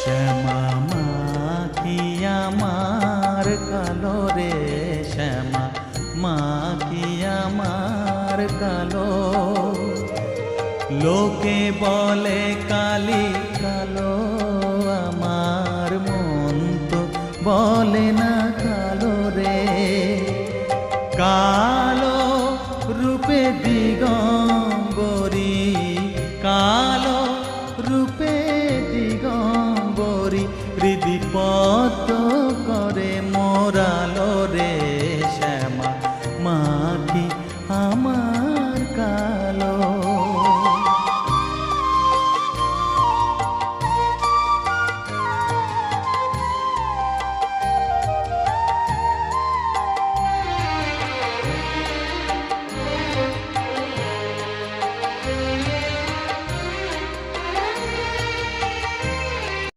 শ্যামা মা কি আমার কালো রে, শ্যামা মা কি আমার কালো। লোকে বলে কালি কালো, আমার মন তো বলে না কালো রে। কালো রূপে দিগম্বরী, কালো রূপে দিগম্বরী, হৃদি পদ্ম